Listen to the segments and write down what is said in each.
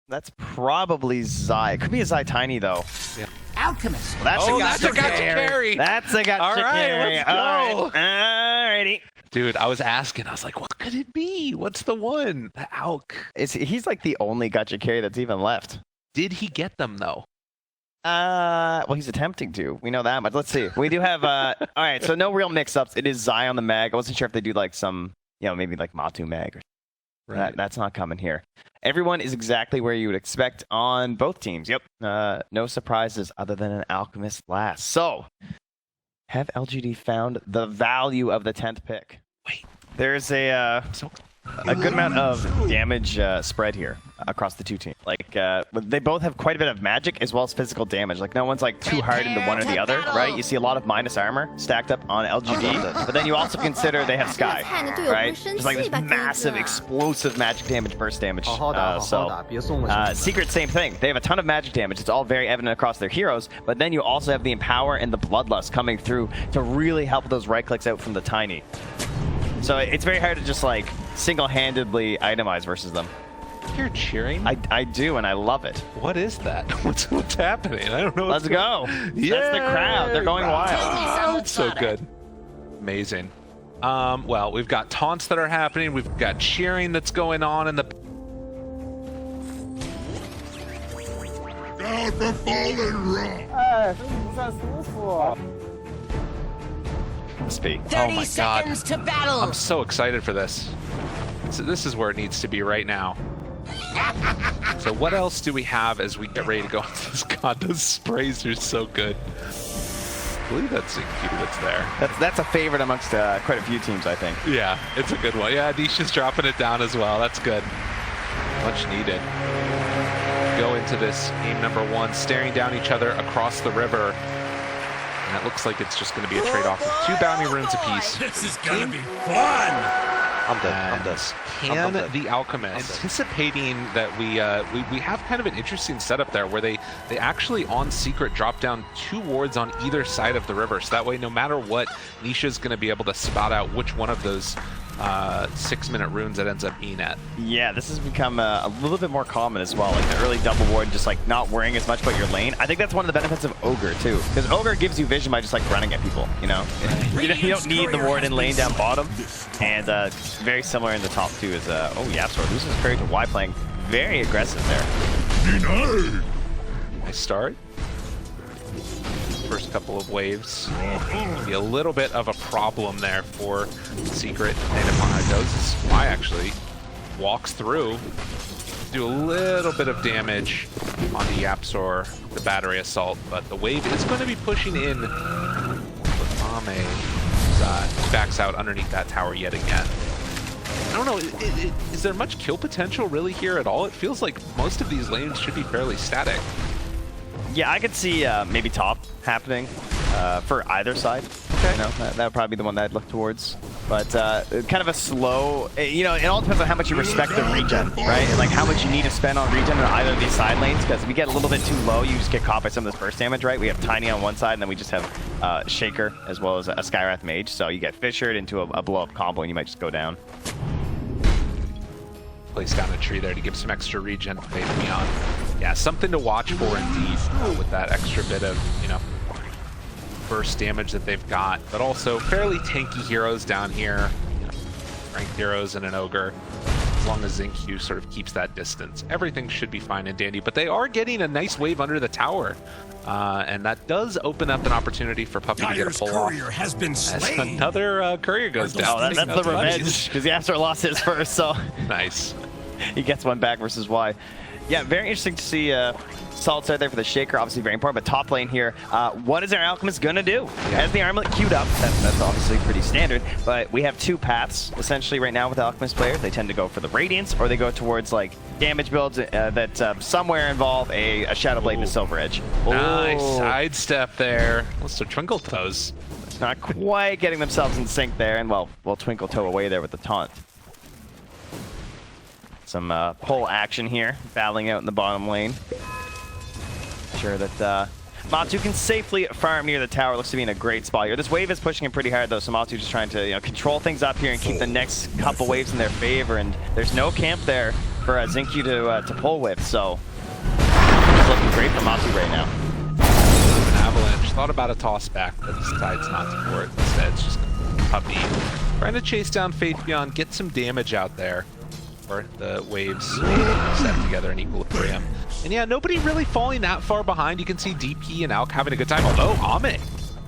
That's probably Zai. It could be a Zai Tiny though. Yeah. Alchemist. Well, That's a gotcha carry. That's a gotcha All right, carry. let's go. Alrighty. Dude, I was asking. I was like, what could it be? What's the one? The Alk. He's like the only gotcha carry that's even left. Did he get them though? Well, he's attempting to. We know that much. Let's see. We do have. All right, so no real mix-ups. It is Zai on the mag. I wasn't sure if they do like some, maybe like Matu mag or. Right. That's not coming here. Everyone is exactly where you would expect on both teams. Yep. No surprises other than an Alchemist last. So, have LGD found the value of the 10th pick? Wait. There's a good amount of damage spread here across the two teams. Like, they both have quite a bit of magic as well as physical damage. Like, no one's like too hard into one or the other, right? You see a lot of minus armor stacked up on LGD, but then you also consider they have Sky, right? Just like this massive, explosive magic damage, burst damage. Secret, same thing. They have a ton of magic damage. It's all very evident across their heroes, but then you also have the Empower and the Bloodlust coming through to really help those right clicks out from the Tiny. So it's very hard to just like single-handedly itemize versus them. You're cheering? I do, and I love it. What is that? What's happening? I don't know. Let's go. Yeah. That's the crowd. They're going wild. Oh, it's so good. Amazing. Well, we've got taunts that are happening. We've got cheering that's going on in the... Down the fallen rock! Speak. 30 Oh my seconds God. to battle. I'm so excited for this. So this is where it needs to be right now. So what else do we have as we get ready to go into this? God, those sprays are so good. I believe that's Zincu that's there. That's a favorite amongst quite a few teams, I think. Yeah, it's a good one. Yeah, Nisha's dropping it down as well. That's good. Much needed. Go into this game number 1, staring down each other across the river. And it looks like it's just going to be a trade-off of 2 bounty runes apiece. This is gonna be fun! I'm done. Can the Alchemist, anticipating that we have kind of an interesting setup there where they actually on secret drop down 2 wards on either side of the river. So that way, no matter what, Nisha's going to be able to spot out which one of those 6-minute runes it ends up being at. Yeah, this has become a little bit more common as well. Like the early double ward, just like not worrying as much about your lane. I think that's one of the benefits of Ogre too, because Ogre gives you vision by just like running at people. You don't need the ward in lane down bottom, and very similar in the top too. Is Yapsor loses courage to Y playing very aggressive there. Nice start. First couple of waves. Maybe a little bit of a problem there for Secret. And upon it goes, Y actually walks through, do a little bit of damage on the Yapsor, the battery assault, but the wave is going to be pushing in. Ame backs out underneath that tower yet again. I don't know, is there much kill potential really here at all? It feels like most of these lanes should be fairly static. Yeah, I could see maybe top happening for either side. Okay. That would probably be the one that I'd look towards. But kind of a slow, it all depends on how much you respect the regen, right? And like how much you need to spend on regen on either of these side lanes, because if you get a little bit too low, you just get caught by some of this burst damage, right? We have Tiny on one side, and then we just have Shaker as well as a Skywrath Mage. So you get fissured into a blow-up combo, and you might just go down. Place down a tree there to give some extra regen. Fade me on. Yeah, something to watch for indeed with that extra bit of, burst damage that they've got, but also fairly tanky heroes down here. Ranked heroes and an Ogre. As long as Zincu sort of keeps that distance, everything should be fine and dandy, but they are getting a nice wave under the tower. And that does open up an opportunity for Puppey to get a pull off. Has been slain. As another courier goes down. Oh, that's the revenge, because Yapsor lost his first, so nice. He gets one back versus Y. Yeah, very interesting to see Salt's out there for the Shaker, obviously very important, but top lane here, what is our Alchemist gonna do? Has the armlet queued up, that's obviously pretty standard, but we have 2 paths essentially right now with Alchemist players. They tend to go for the Radiance, or they go towards like damage builds that somewhere involve a Shadow Blade and a Silver Edge. Nice sidestep there. Let's Twinkle Toes. Not quite getting themselves in sync there, and well, Twinkle Toe away there with the taunt. Some pull action here, battling out in the bottom lane. Sure that Matu can safely farm near the tower. Looks to be in a great spot here. This wave is pushing him pretty hard though, so Matu just trying to control things up here and keep the next couple waves in their favor. And there's no camp there for Xingqiu to pull with, so it's looking great for Matu right now. Avalanche thought about a toss back, but decides not to for it. Instead, it's just Puppey trying to chase down Faith Beyond, get some damage out there. Or the waves set together in equilibrium. And yeah, nobody really falling that far behind. You can see DP and Alk having a good time. Although Ame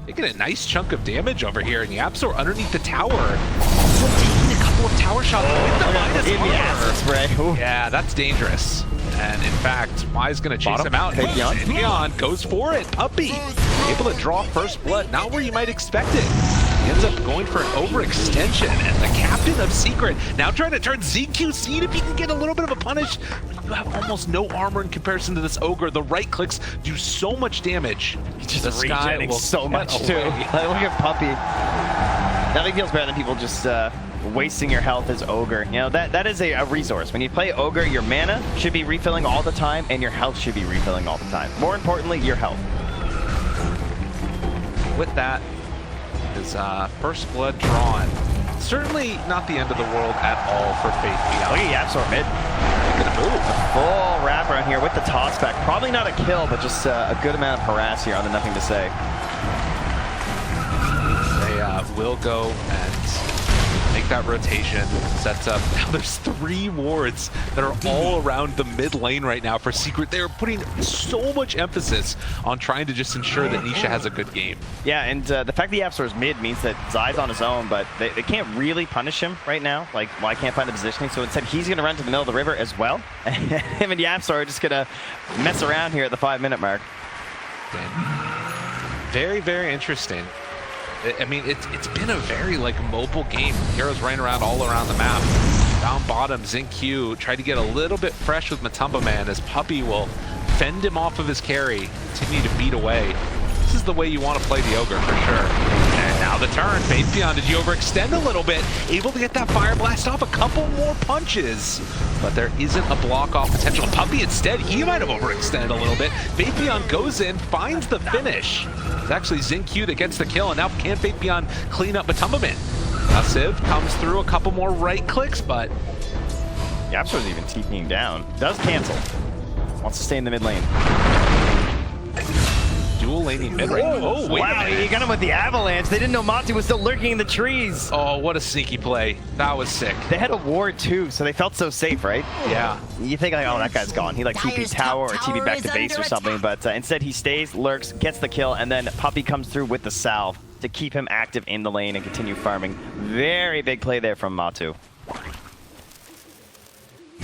taking a nice chunk of damage over here, and YapzOr underneath the tower. Also taking a couple of tower shots with the minus armor. Yeah, that's dangerous. And in fact, Mai's gonna chase him out. Faith Beyond goes for it. Puppey able to draw first blood, not where you might expect it. He ends up going for an overextension, and the captain of Secret now trying to turn Xingqiu, see if he can get a little bit of a punish. You have almost no armor in comparison to this Ogre. The right clicks do so much damage. He's just regenerating so much too. Look at Puppey. Nothing feels better than people just wasting your health as Ogre. You know, that is a resource. When you play Ogre, your mana should be refilling all the time, and your health should be refilling all the time. More importantly, your health. With that, his first blood drawn. Certainly not the end of the world at all for Faith Beyond. Look at YapzOr mid. Gonna move. A full wraparound here with the toss back. Probably not a kill, but just a good amount of harass here on the nothing to say. They will go and make that rotation. Sets up. Now there's 3 wards that are all around the mid lane right now for Secret. They're putting so much emphasis on trying to just ensure that Nisha has a good game. Yeah, and the fact that YapzOr is mid means that Zai's on his own, but they can't really punish him right now. Like, well, I can't find the positioning, so instead he's going to run to the middle of the river as well. And him and YapzOr are just going to mess around here at the 5-minute mark. Very, very interesting. I mean, it's been a very, like, mobile game. Heroes running around all around the map. Down bottom, Xingqiu tried to get a little bit fresh with Matumba Man as Puppey will fend him off of his carry, continue to beat away. This is the way you want to play the Ogre, for sure. And now the turn. Faith Beyond, did you overextend a little bit? Able to get that Fire Blast off, a couple more punches. But there isn't a block-off potential. Puppey instead, he might have overextended a little bit. Faith Beyond goes in, finds the finish. It's actually Xingqiu that gets the kill, and now can Faith Beyond clean up Matumba Man? Now Civ comes through, a couple more right clicks, but YapzOr's even TPing down. Does cancel. Wants to stay in the mid lane. Dual laning mid right now. Oh, wait wow, he got him with the avalanche. They didn't know Matu was still lurking in the trees. Oh, what a sneaky play. That was sick. They had a ward too, so they felt so safe, right? Yeah. You think like, oh, that guy's gone. He like TP tower or TP back to base or something, but instead he stays, lurks, gets the kill, and then Puppey comes through with the salve to keep him active in the lane and continue farming. Very big play there from Matu.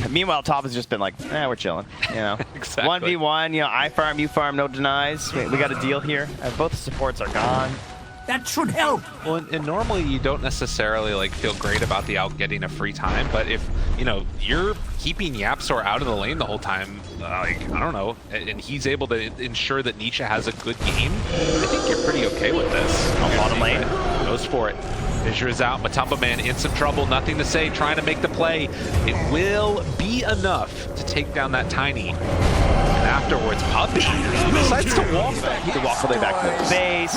Meanwhile, top has just been like, we're chilling, you know. Exactly. 1v1, you know, I farm, you farm, no denies. We got a deal here. Both the supports are gone. That should help. Well, and normally you don't necessarily like feel great about the Alk getting a free time, but if, you know, you're keeping YapzOr out of the lane the whole time, like, I don't know, and he's able to ensure that Nisha has a good game, I think you're pretty okay with this. On bottom lane. Goes for it. Fissure is out. Matumba Man in some trouble. Nothing to say. Trying to make the play. It will be enough to take down that Tiny. And afterwards, Puppey decides to walk back. He walked all the way back to the base.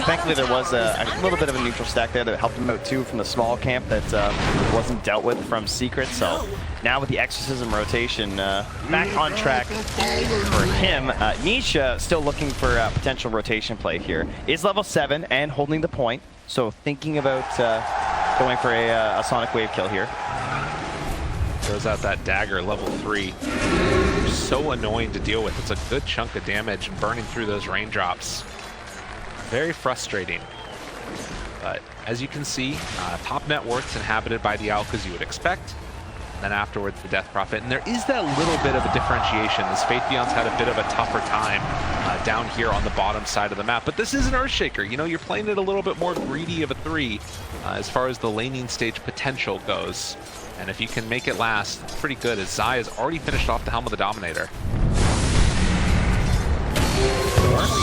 Thankfully, there was a little bit of a neutral stack there that helped him out too from the small camp that wasn't dealt with from Secret. So now with the Exorcism rotation back on track for him. Nisha still looking for a potential rotation play here. Is level 7 and holding the point. So thinking about going for a Sonic Wave kill here. Throws out that dagger, level 3. So annoying to deal with. It's a good chunk of damage burning through those raindrops. Very frustrating. But as you can see, top net worth's inhabited by the Alk as you would expect. Then afterwards, the Death Prophet. And there is that little bit of a differentiation as Faith Beyond's had a bit of a tougher time down here on the bottom side of the map. But this is an Earthshaker. You know, you're playing it a little bit more greedy of a 3 as far as the laning stage potential goes. And if you can make it last, it's pretty good as Zai has already finished off the Helm of the Dominator.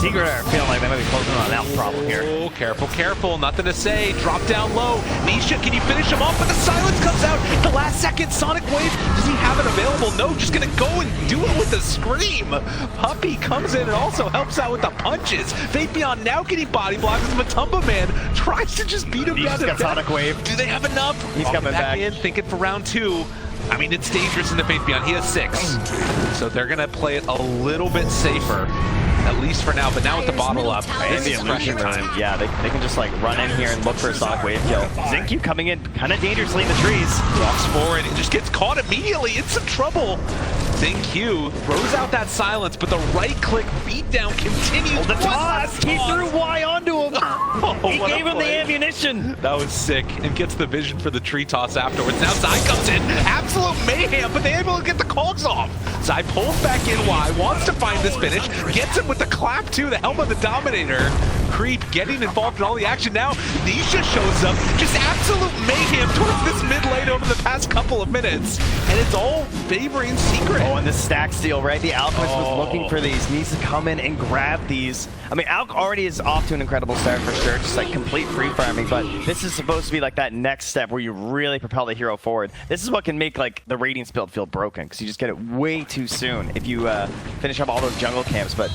Secret are feeling like they might be closing on an Alk problem here. Oh, careful, careful. Nothing to say. Drop down low. Nisha, can you finish him off? But the silence comes out at the last second. Sonic Wave, does he have it available? No, just going to go and do it with a scream. Puppey comes in and also helps out with the punches. Faith Beyond now getting body blocks as Matumba Man tries to just beat him down to death. Sonic Wave. Do they have enough? He's coming back in, thinking for round 2. I mean, it's dangerous in the Faith Beyond. He has 6. So they're going to play it a little bit safer, at least for now. But now with the bottle up, And the illusion time. Yeah, they can just like run in here and look for a Sonic Wave kill. Xingqiu coming in kind of dangerously in the trees. Walks forward and just gets caught immediately in some trouble. Xingqiu throws out that silence, but the right-click beatdown continues. The toss! He threw Y onto him! He what a gave him the play. ammunition! That was sick, and gets the vision for the tree toss afterwards. Now Zai comes in, absolute mayhem, but they're able to get the cogs off. Zai pulls back in Y, wants to find this finish, gets him with the clap too, the helm of the Dominator. Creep getting involved in all the action now. Nisha shows up, just absolute mayhem towards this mid lane over the past couple of minutes, and it's all favoring Secret. Oh, and the stack steal, right? The Alchemist was looking for these, needs to come in and grab these. I mean, Alk already is off to an incredible start for sure, just like complete free farming, but this is supposed to be like that next step where you really propel the hero forward. This is what can make like the Radiance build feel broken, because you just get it way too soon if you finish up all those jungle camps, but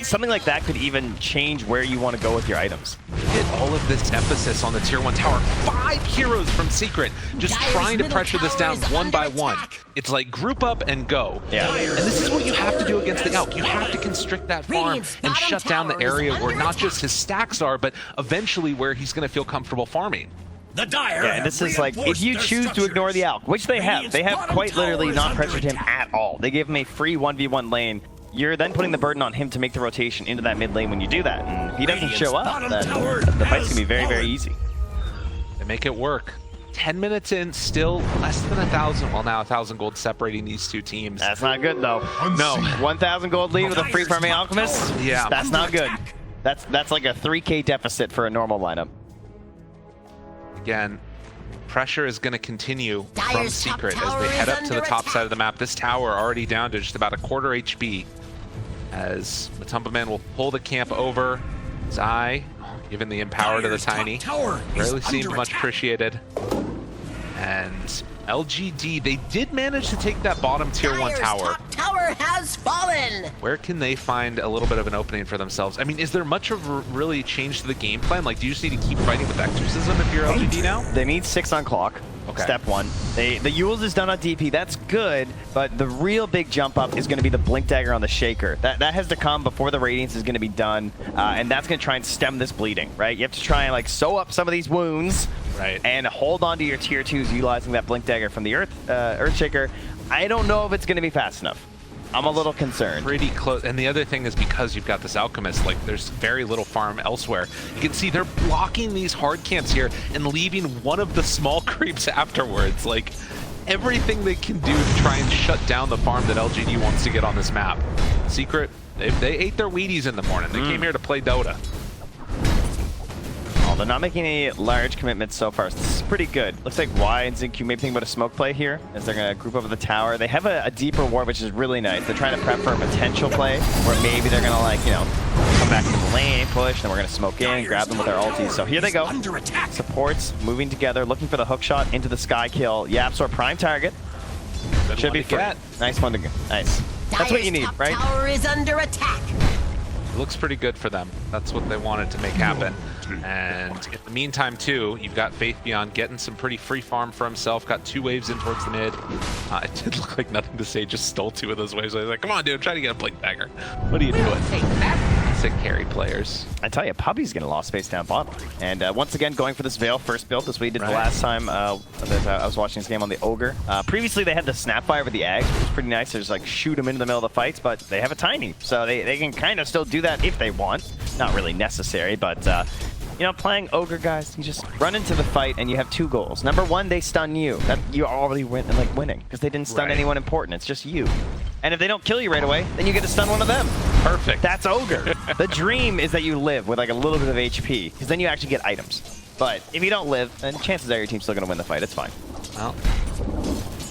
something like that could even change where you want to go with your items. Get all of this emphasis on the tier 1 tower. 5 heroes from Secret, just trying to pressure this down one by one. It's like group up and go. Yeah. And this is what you have to do against the Elk. You have to constrict that farm and shut down the area where not just his stacks are, but eventually where he's going to feel comfortable farming. The Dire. Yeah, and this is like, if you choose to ignore the Alk, which they have quite literally not pressured him at all. They gave him a free 1v1 lane. You're then putting the burden on him to make the rotation into that mid lane when you do that. And if he doesn't show up, then the fight's going to be very, very easy. They make it work. 10 minutes in, still less than 1,000. Well, now 1,000 gold separating these two teams. That's not good, though. No. 1,000 gold lead with a free farming Alchemist? Yeah. That's not good. That's like a 3K deficit for a normal lineup. Again, pressure is going to continue from Secret as they head up to the top side of the map. This tower already down to just about a quarter HP as Matumba Man will pull the camp over. Zai, given the empower to the Tiny, rarely seemed much appreciated. And LGD, they did manage to take that bottom tier 1 tower. Tower has fallen. Where can they find a little bit of an opening for themselves? I mean, is there much of a really change to the game plan? Like, do you just need to keep fighting with Exorcism if you're LGD now? They need 6 on clock. Okay. Step 1. The Yules is done on DP. That's good, but the real big jump up is going to be the Blink Dagger on the Shaker. That has to come before the Radiance is going to be done, and that's going to try and stem this bleeding, right? You have to try and like sew up some of these wounds, right, and hold on to your tier 2s utilizing that Blink Dagger from the Earthshaker. I don't know if it's going to be fast enough. I'm a little concerned. Pretty close. And the other thing is because you've got this Alchemist, like there's very little farm elsewhere. You can see they're blocking these hard camps here and leaving one of the small creeps afterwards. Like everything they can do to try and shut down the farm that LGD wants to get on this map. Secret, they ate their Wheaties in the morning. They came here to play Dota. They're not making any large commitments so far, so this is pretty good. Looks like Y and Xingqiu maybe thinking about a smoke play here, as they're going to group over the tower. They have a deeper ward, which is really nice. They're trying to prep for a potential play, where maybe they're going to, like, you know, come back to the lane, push, and we're going to smoke in, grab them with their ultis. So here they go. Supports moving together, looking for the hook shot into the sky kill. Yapsor prime target. Should be free. Nice one to get. Nice. That's what you need, right? Tower is under attack. Looks pretty good for them. That's what they wanted to make happen. And in the meantime, too, you've got Faith Beyond getting some pretty free farm for himself. Got 2 waves in towards the mid. It did look like Nothing to Say just stole 2 of those waves. I was like, come on, dude, try to get a Blink Dagger. What are you doing? Sick carry players. I tell you, Puppey's getting lost space down bottom. And once again, going for this Veil first build. That's what he did the last time that I was watching this game on the Ogre. Previously, they had the Snapfire with the Ags, which was pretty nice. They just like shoot him into the middle of the fights, but they have a Tiny. So they can kind of still do that if they want. Not really necessary, but you know, playing Ogre, guys, you just run into the fight and you have 2 goals. Number 1, they stun you. That you're already winning because they didn't stun anyone important. It's just you. And if they don't kill you right away, then you get to stun one of them. Perfect. That's Ogre. The dream is that you live with like a little bit of HP, because then you actually get items. But if you don't live, then chances are your team's still going to win the fight. It's fine. Well,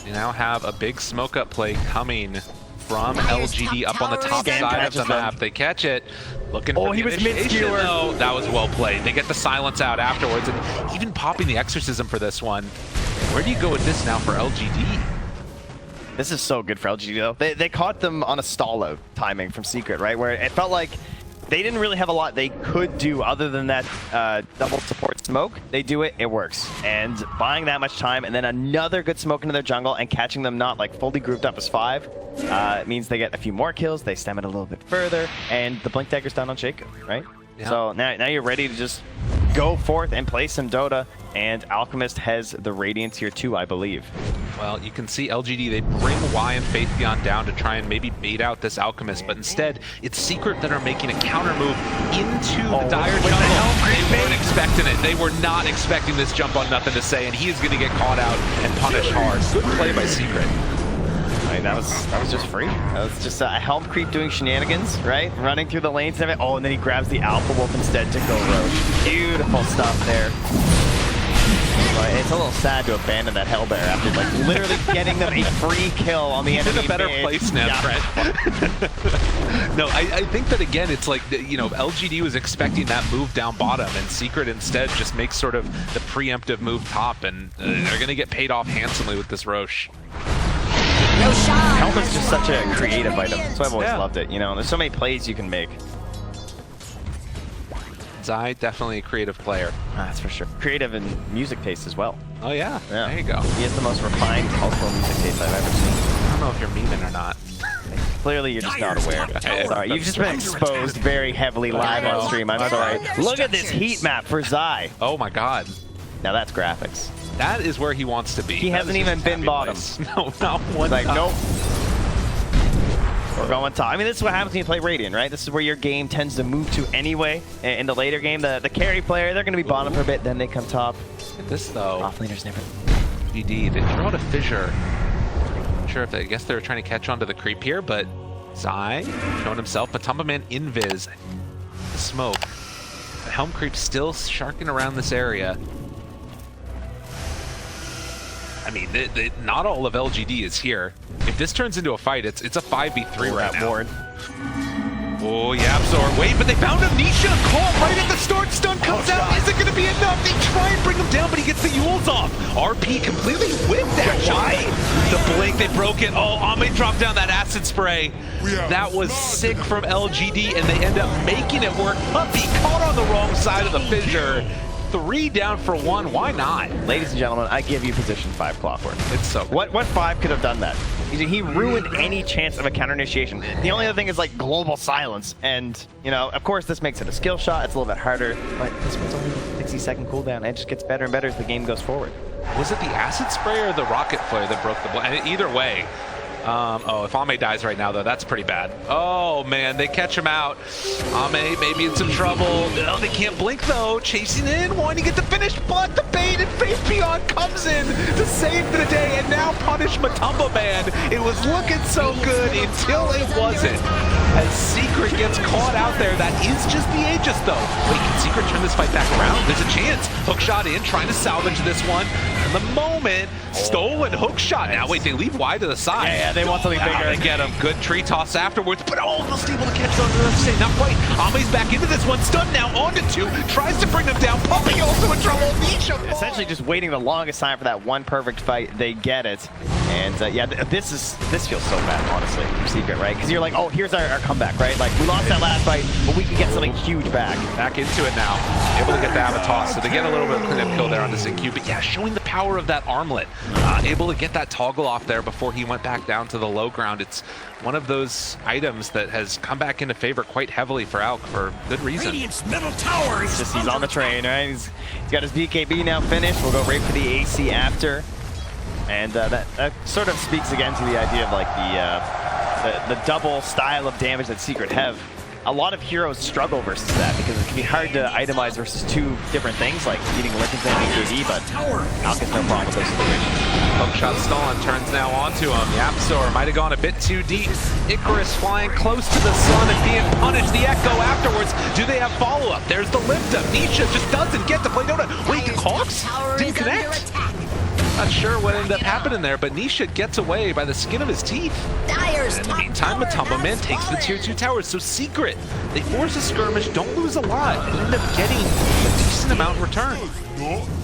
you now have a big smoke up play coming from LGD up on the top side of the map. They catch it. Looking for the initiation. No, that was well played. They get the silence out afterwards, and even popping the Exorcism for this one. Where do you go with this now for LGD? This is so good for LGD, though. They caught them on a stall out timing from Secret, right? Where it felt like they didn't really have a lot they could do other than that double support smoke. They do it, it works. And buying that much time and then another good smoke into their jungle and catching them not like fully grouped up as 5 means they get a few more kills, they stem it a little bit further, and the Blink Dagger's down on Shaco, right? Yeah. So now you're ready to just go forth and play some Dota, and Alchemist has the Radiant tier 2, I believe. Well, you can see LGD, they bring Y and Faithion down to try and maybe bait out this Alchemist, but instead, it's Secret that are making a counter move into the Dire jungle. They weren't expecting it. They were not expecting this jump on Nothing to Say, and he is going to get caught out and punished hard. Good play by Secret. Right, that was just free. That was just a Helm Creep doing shenanigans, right? Running through the lanes and everything. Oh, and then he grabs the Alpha Wolf instead to go Roche. Beautiful stuff there. But it's a little sad to abandon that Hellbear after like literally getting them a free kill on the enemy. In a better place now, Brett. No, I think that again, it's like, you know, LGD was expecting that move down bottom, and Secret instead just makes sort of the preemptive move top, and they're going to get paid off handsomely with this Roche. Helm is just such a creative item. That's why I've always loved it. You know, there's so many plays you can make. Zai, definitely a creative player. That's for sure. Creative and music taste as well. Oh yeah, there you go. He has the most refined cultural music taste I've ever seen. I don't know if you're memeing or not. Clearly, you're just not aware. Sorry, you've just been exposed very heavily live on stream. I'm sorry. Look at this heat map for Zai. Oh my god. Now that's graphics. That is where he wants to be. He hasn't even been bottom. No, not one. Like, nope. We're going top. I mean, this is what happens when you play Radiant, right? This is where your game tends to move to anyway. In the later game, the carry player, they're going to be bottom for a bit, then they come top. Look at this, though. Offlaners never. GD, they throw out a fissure. Not sure if I guess they were trying to catch onto the creep here, but Zai showing himself. Matumba Man invis. The smoke. The Helm Creep still sharking around this area. I mean, not all of LGD is here. If this turns into a fight, it's a 5v3 right now. Ward. Oh, yeah, Absor. Wait, but they found him. Nisha caught right at the start. Stun comes out. Is it going to be enough? They try and bring him down, but he gets the Yules off. RP completely whipped that shot. The blink, they broke it. Oh, Ame dropped down that acid spray. That was sick from LGD, and they end up making it work. Puppey caught on the wrong side of the fissure. 3 down for 1, why not? Ladies and gentlemen, I give you position 5 Clockwork. It's so What 5 could have done that? He ruined any chance of a counter initiation. The only other thing is like global silence, and you know, of course this makes it a skill shot, it's a little bit harder, but this one's only 60-second cooldown, and it just gets better and better as the game goes forward. Was it the acid spray or the rocket flare that broke the either way. Oh, if Ame dies right now, though, that's pretty bad. Oh, man, they catch him out. Ame maybe in some trouble. No, they can't blink, though. Chasing in, wanting to get the finish, but the bait and Faithion comes in to save the day and now punish Matumba Man. It was looking so good until it wasn't. As Secret gets caught out there, that is just the Aegis, though. Wait, can Secret turn this fight back around? There's a chance. Hookshot in, trying to salvage this one. In the moment, stolen hookshot. Now, wait, they leave wide to the side. Yeah, they want something bigger. They get him. Good tree toss afterwards, but almost able to catch on the other side. Not quite. Ame's back into this one. Stunned now onto 2. Tries to bring him down. Puppey also in trouble. Nisha. Essentially just waiting the longest time for that one perfect fight. They get it. And yeah, this feels so bad, honestly, for Secret, right? Because you're like, oh, here's our comeback, right? Like, we lost that last fight, but we can get something huge back. Back into it now. Able to get the Avatar, so they get a little bit of cleanup kill there on the ZQ. But yeah, showing the power of that armlet. Able to get that toggle off there before he went back down to the low ground. It's one of those items that has come back into favor quite heavily for Alk for good reason. Radiant's middle tower is he's on the train, right? He's got his BKB now finished. We'll go right for the AC after. And that sort of speaks again to the idea of like the double style of damage that Secret have. A lot of heroes struggle versus that because it can be hard to itemize versus 2 different things like eating Linken's and BKB, but Alk has no problem with those situations. Hookshot stolen, turns now onto him. Yapsor might have gone a bit too deep. Icarus flying close to the sun and being punished. The Echo afterwards. Do they have follow-up? There's the lift up. Nisha just doesn't get to play Dota. Wait, the Cox didn't connect? Not sure what ended up happening there, but Nisha gets away by the skin of his teeth. And in the meantime, Matumba Man takes the tier 2 towers. So Secret, they force a skirmish, don't lose a lot, and end up getting a decent amount in return.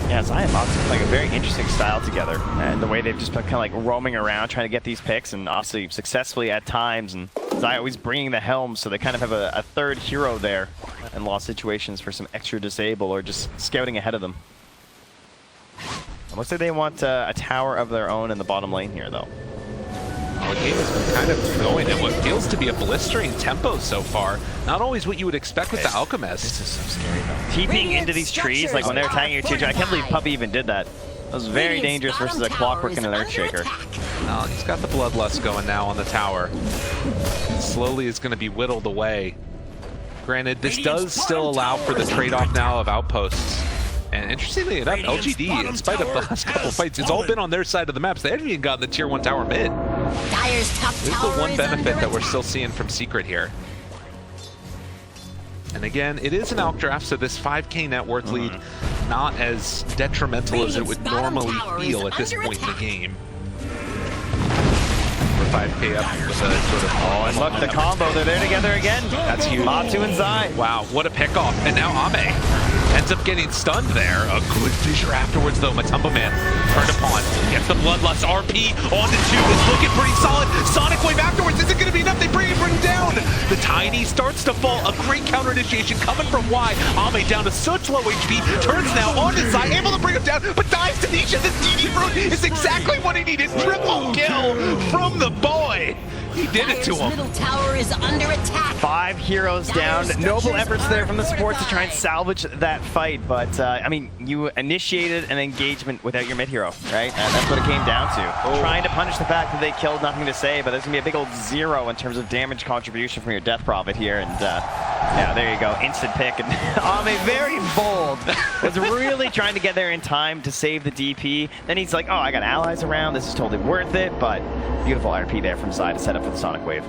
Yeah, Zai and Mox like a very interesting style together, and the way they've just been kind of like roaming around trying to get these picks, and obviously successfully at times. And Zai always bringing the helm, so they kind of have a third hero there in lost situations for some extra disable or just scouting ahead of them. It looks like they want a tower of their own in the bottom lane here, though. The game has been kind of going at what feels to be a blistering tempo so far. Not always what you would expect with the Alchemist. This is so scary, though. TPing into these trees, like when they're attacking your tier, I can't believe Puppey even did that. That was very dangerous versus a Clockwork and an Earthshaker. Well, he's got the Bloodlust going now on the tower. Slowly is going to be whittled away. Granted, this does still allow for the trade-off now of outposts. And interestingly enough, LGD, in spite of the last couple fights, it's all been on their side of the maps. They haven't even gotten the tier 1 tower mid. This is the one benefit that we're still seeing from Secret here. And again, it is an Alc draft, so this 5k net worth lead not as detrimental as it would normally feel at this point in the game. We're 5k up with a sort of... Oh, and look, the combo, they're there together again. That's huge. Matu and Zai. Wow, what a pickoff. And now Ame ends up getting stunned there. A good fissure afterwards, though. Matumba Man turned upon. Gets the Bloodlust. RP on to 2. It's looking pretty solid. Sonic Wave afterwards. Is it going to be enough? They bring him down. The Tiny starts to fall. A great counter initiation coming from Y. Ame down to such low HP. Turns now on to Zai. Able to bring him down, but dies to Nisha. This DD fruit is exactly what he needed. Triple kill from the boy. He did it to him. Middle tower is under attack. 5 heroes down. Noble efforts there from the support to try and salvage that fight, but I mean, you initiated an engagement without your mid hero, right? And that's what it came down to. Trying to punish the fact that they killed, nothing to say, but there's gonna be a big old 0 in terms of damage contribution from your Death Prophet here, and yeah, there you go, instant pick. And Ame, very bold, was really trying to get there in time to save the DP. Then he's like, oh, I got allies around, this is totally worth it, but beautiful RP there from Zai to set up for the Sonic Wave.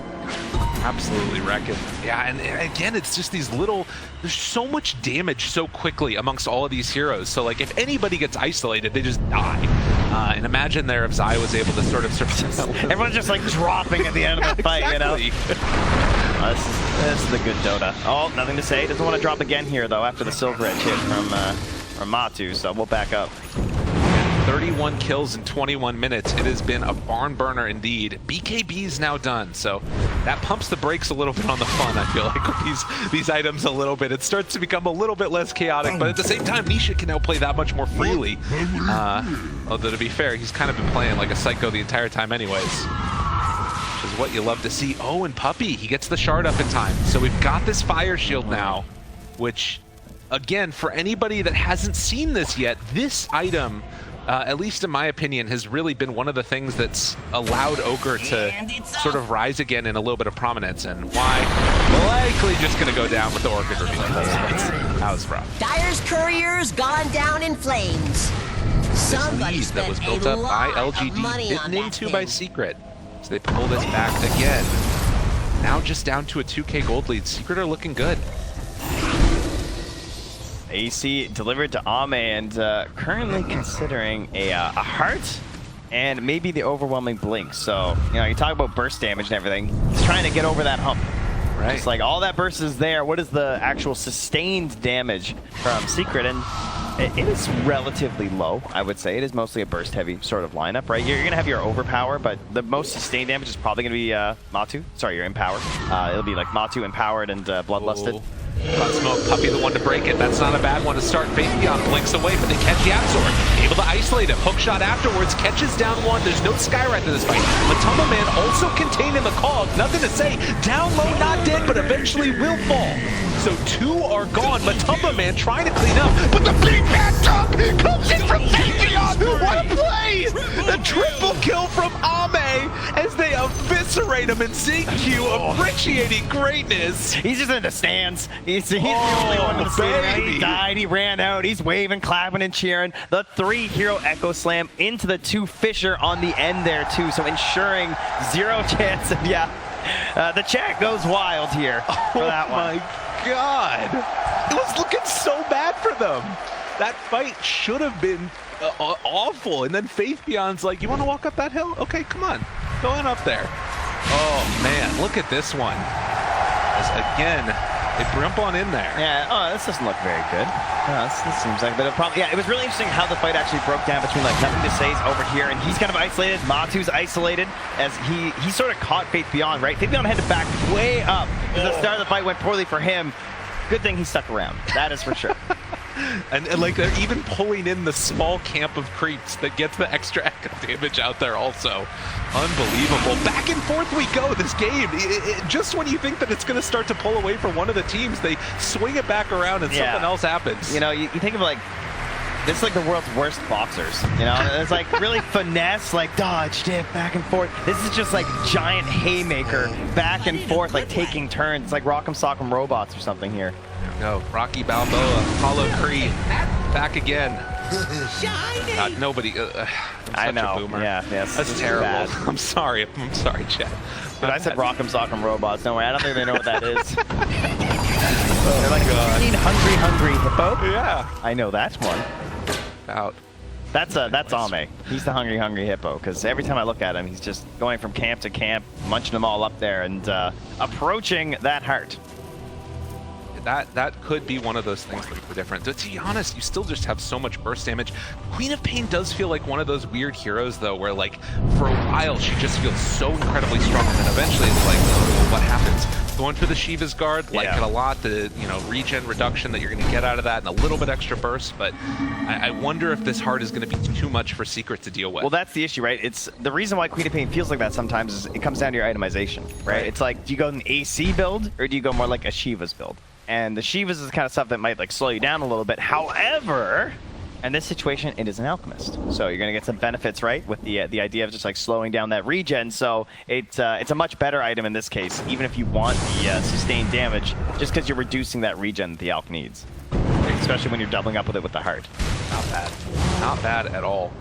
Absolutely wrecking. Yeah, and again, it's just these little, there's so much damage so quickly amongst all of these heroes. So like, if anybody gets isolated, they just die. And imagine there if Zai was able to sort of survive. Everyone's just like dropping at the end of the fight, exactly. You know? This is the good Dota. Oh, nothing to say. Doesn't want to drop again here, though, after the Silver Edge hit from Matu, so we'll back up. 31 kills in 21 minutes. It has been a barn burner indeed. BKB is now done, so that pumps the brakes a little bit on the fun, I feel like, with these items a little bit. It starts to become a little bit less chaotic, but at the same time, Nisha can now play that much more freely. Although, to be fair, he's kind of been playing like a psycho the entire time anyways, which is what you love to see. Oh, and Puppey, he gets the shard up in time. So we've got this fire shield now, which, again, for anybody that hasn't seen this yet, this item, at least in my opinion, has really been one of the things that's allowed Ogre to sort of rise again in a little bit of prominence, and why likely just going to go down with the Orchid reveal. That was rough. Dire's courier's gone down in flames. Somebody This lead that was spent built a up by lot of LGD, money on hidden that into thing. by Secret. So they pull this back again. Now just down to a 2k gold lead. Secret are looking good. AC delivered to Ame, and currently considering a heart and maybe the overwhelming blink. So, you know, you talk about burst damage and everything. He's trying to get over that hump. Right. It's like all that burst is there. What is the actual sustained damage from Secret? And it is relatively low, I would say. It is mostly a burst-heavy sort of lineup, right? You're going to have your overpower, but the most sustained damage is probably going to be Matu. Sorry, your empowered. It'll be like Matu empowered and bloodlusted. Caught smoke, Puppey the one to break it. That's not a bad one to start. Faith Beyond blinks away, but they catch the Absorb. Able to isolate him. Hook shot afterwards, catches down one. There's no Skywrath in this fight. Matumba Man also contained in the cog. Nothing to say. Down low, not dead, but eventually will fall. So 2 are gone. Matumba Man trying to clean up, but the big bad dog comes in from Faith Beyond. What a play! The triple kill from Ame as they eviscerate him in ZQ, appreciating greatness. He's just in the stands. He's the only one in the stands. He died, he ran out, he's waving, clapping, and cheering. The 3-hero Echo Slam into the 2 Fissure on the end there, too, so ensuring 0 chance of, the chat goes wild here for that one. Oh my God. It was looking so bad for them. That fight should have been awful. And then Faith Beyond's like, you want to walk up that hill? Okay, come on. Go on up there. Oh, man, look at this one. As again, They jump on in there. Yeah, oh, this doesn't look very good. This seems like a bit of a problem. Yeah, it was really interesting how the fight actually broke down between like Nothing to Say's over here, and he's kind of isolated. Matu's isolated as he sort of caught Faith Beyond, right? Faith Beyond had to back way up because the start of the fight went poorly for him. Good thing he stuck around. That is for sure. And like they're even pulling in the small camp of creeps that gets the extra echo damage out there also. Unbelievable. Back and forth we go this game. Just when you think that it's going to start to pull away from one of the teams, they swing it back around and something else happens. You know, you think of like, this is like the world's worst boxers, you know? It's like really finesse, like dodge, dip, back and forth. This is just like giant haymaker, back and forth, like taking turns. It's like Rock'em Sock'em Robots or something here. There we go. Rocky Balboa, Apollo Creed, back again. God, nobody. I'm such a boomer. Yeah, yes. That's terrible. I'm sorry, Chad. But I said Rock'em Sock'em Robots. No way, I don't think they know what that is. They're like hungry hippo. Yeah, I know that one. Out. That's Ame. He's the hungry hippo, because every time I look at him, he's just going from camp to camp, munching them all up there, and approaching that heart. That could be one of those things that are different. To be honest, you still just have so much burst damage. Queen of Pain does feel like one of those weird heroes, though, where like for a while she just feels so incredibly strong, and then eventually it's like, oh, what happens? Going for the Shiva's Guard, like it a lot. The regen reduction that you're going to get out of that, and a little bit extra burst. But I wonder if this heart is going to be too much for Secret to deal with. Well, that's the issue, right? It's the reason why Queen of Pain feels like that sometimes is it comes down to your itemization, right? It's like, do you go an AC build or do you go more like a Shiva's build? And the Shivas is the kind of stuff that might like slow you down a little bit. However, in this situation, it is an alchemist, so you're gonna get some benefits, right, with the idea of just like slowing down that regen. So it's a much better item in this case, even if you want the sustained damage, just because you're reducing that regen that the alch needs, especially when you're doubling up with it with the heart. Not bad, not bad at all.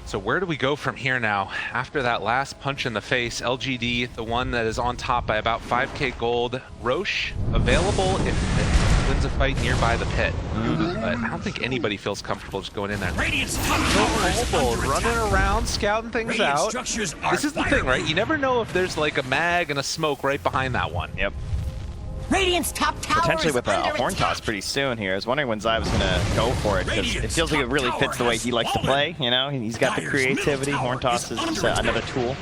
So where do we go from here now? After that last punch in the face, LGD, the one that is on top by about 5k gold. Roche, available if it wins a fight nearby the pit. But I don't think anybody feels comfortable just going in there. Radiant's top tower is running around, scouting things out. This is the thing, right? You never know if there's like a mag and a smoke right behind that one. Yep. Radiant's top tower Potentially is with a under horn attack. toss pretty soon here. I was wondering when Zai was going to go for it, because it feels like it really fits the way he likes to play, you know? He's got the creativity. Horn toss is another tool.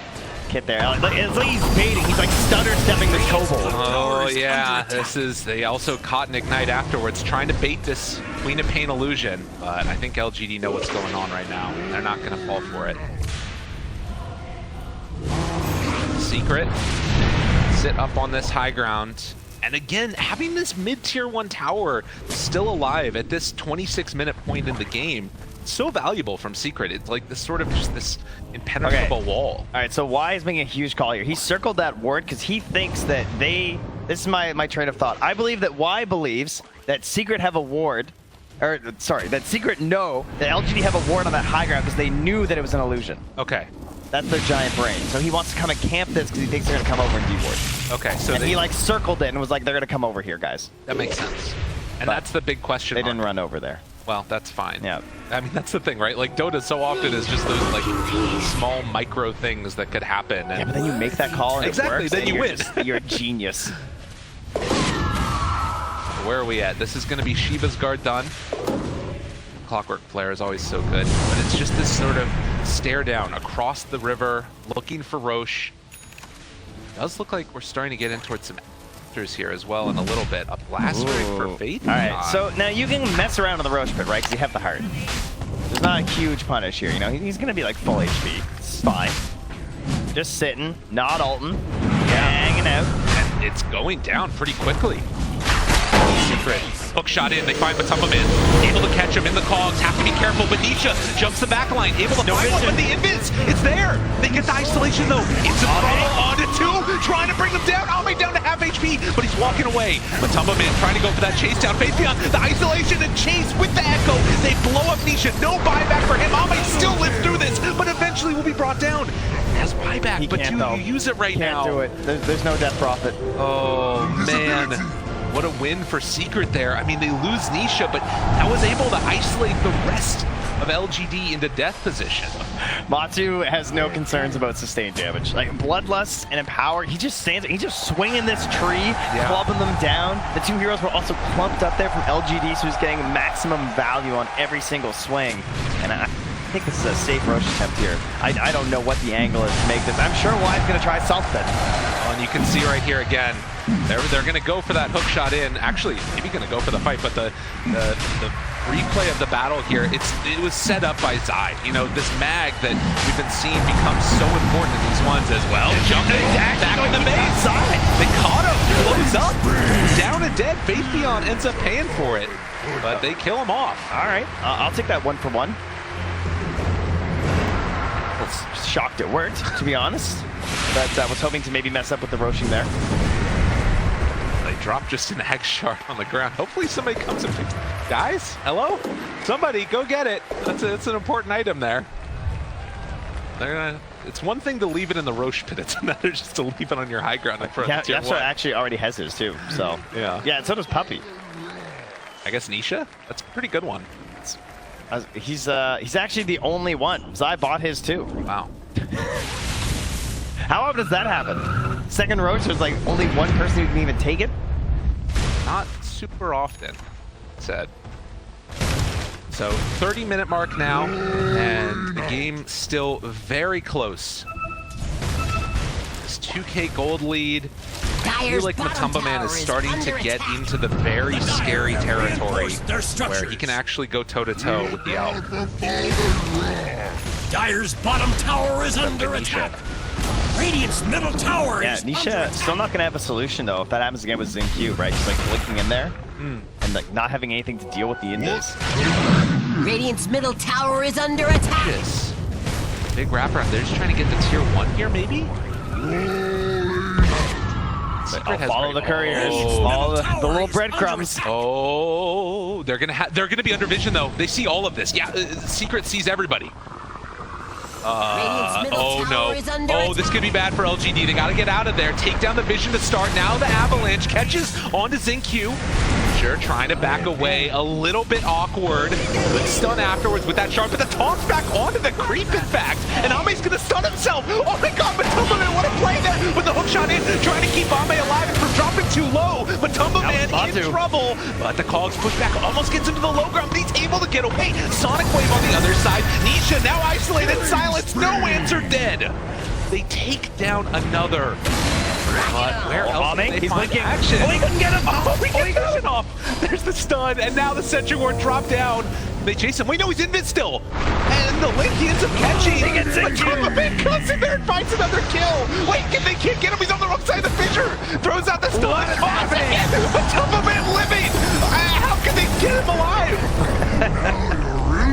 Kit there. It's like he's baiting. He's like stutter stepping the kobold. Oh yeah, this is, they also caught an Ignite afterwards, trying to bait this Queen of Pain illusion, but I think LGD know what's going on right now. They're not going to fall for it. Secret, sit up on this high ground. And again, having this mid-tier 1 tower still alive at this 26-minute point in the game, so valuable from Secret. It's like this sort of just this impenetrable wall. All right, so Y is making a huge call here. He circled that ward because he thinks that this is my train of thought. I believe that Y believes that Secret have a ward, or sorry, that Secret know that LGD have a ward on that high ground because they knew that it was an illusion. Okay. That's their giant brain. So he wants to come and camp this because he thinks they're going to come over and D-ward. Okay, so and he like circled it and was like, they're going to come over here, guys. That makes sense. And that's the big question They mark. didn't run over there. Well, that's fine. Yeah. I mean, that's the thing, right? Like, Dota so often is just those, like, small micro things that could happen. And Yeah, but then you make that call and exactly, it works. then and you you're win. You're a genius. Where are we at? This is going to be Shiva's Guard done. Clockwork Flare is always so good, but it's just this sort of stare down across the river, looking for Roche. Does look like we're starting to get in towards some actors here as well in a little bit. A blast rate for Fate. All right, so now you can mess around on the Roche pit, right? Because you have the heart. There's not a huge punish here, you know? He's going to be like full HP. It's fine. Just sitting, not ulting, hanging out. And it's going down pretty quickly. Secret. Hook shot in, they find Puppey able to catch him in the cogs, have to be careful. Benicia jumps the back line, able to find one, but the invis, it's there. They get the isolation though. It's a onto 2, trying to bring him down. Ame down to half HP, but he's walking away. Puppey trying to go for that chase down. Faithion, the isolation and chase with the echo. They blow up Nisha, no buyback for him. Ame still lives through this, but eventually will be brought down. Has buyback, but do you use it right now? Can't do it. There's no death profit. Oh man. What a win for Secret there. I mean, they lose Nisha, but that was able to isolate the rest of LGD into death position. Matu has no concerns about sustained damage. Like Bloodlust and Empower, he just stands, he's just swinging this tree, clubbing them down. The two heroes were also clumped up there from LGD, so he's getting maximum value on every single swing. And I think this is a safe Roche attempt here. I don't know what the angle is to make this. I'm sure Wide's going to try something. Oh, and you can see right here again, they're going to go for that hook shot in. Actually, maybe going to go for the fight, but the replay of the battle here, it was set up by Zai. You know, this mag that we've been seeing becomes so important in these ones as well. Jumping back in the base. They caught him, close up, down and dead. Faithion ends up paying for it, but they kill him off. All right, I'll take that 1-for-1. I was shocked it worked, to be honest, but I was hoping to maybe mess up with the Roshing there. They drop just an egg shard on the ground. Hopefully somebody comes and picks. Guys, hello? Somebody go get it. That's an important item there. It's one thing to leave it in the Roche pit. It's another just to leave it on your high ground. Yeah, Yasuo actually already has his too. So yeah, and so does Puppey. I guess Nisha. That's a pretty good one. He's actually the only one. Zai bought his too. Wow. How often does that happen? Second Roche, there's like only one person who can even take it? Not super often, said. So 30-minute mark now, and the game still very close. This 2K gold lead. I feel like Matumba Man is starting to get into the very scary territory where he can actually go toe-to-toe with the Elk. Dire's bottom tower is under attack. Radiant's middle tower is Nisha still not going to have a solution, though, if that happens again with Zinq, right? Just like flicking in there and like not having anything to deal with the Indies. Radiant's middle tower is under attack. Yes. Big wraparound. They're just trying to get the tier 1 here, maybe? Follow the couriers. Follow the little breadcrumbs. Oh, they're gonna be under vision though. They see all of this. Yeah, Secret sees everybody. Oh no. Oh, this could be bad for LGD. They gotta get out of there. Take down the vision to start. Now the avalanche catches onto Zinq. Sure, trying to back away. A little bit awkward. But stun afterwards with that shard. But the toss back onto the creep, in fact. And Ame's gonna stun himself. Oh my god, Matumba Man, what a play there. With the hook shot in, trying to keep Ame alive and from dropping too low. Matumba Man in trouble. But the Cogs push back. Almost gets into the low ground, but he's able to get away. Sonic Wave on the other side. Nisha now isolated. Silence. No answer, dead. They take down another. But where else did they find action? Oh, he couldn't get him! Oh, he got it off! There's the stun, and now the Sentry Ward dropped down. They chase him. We know he's in mid still. And the Link he ends up catching. He gets Matumba Man comes in there and finds another kill. Wait, they can't get him. He's on the wrong side of the fissure. Throws out the stun. Matumba Man living. How can they get him alive?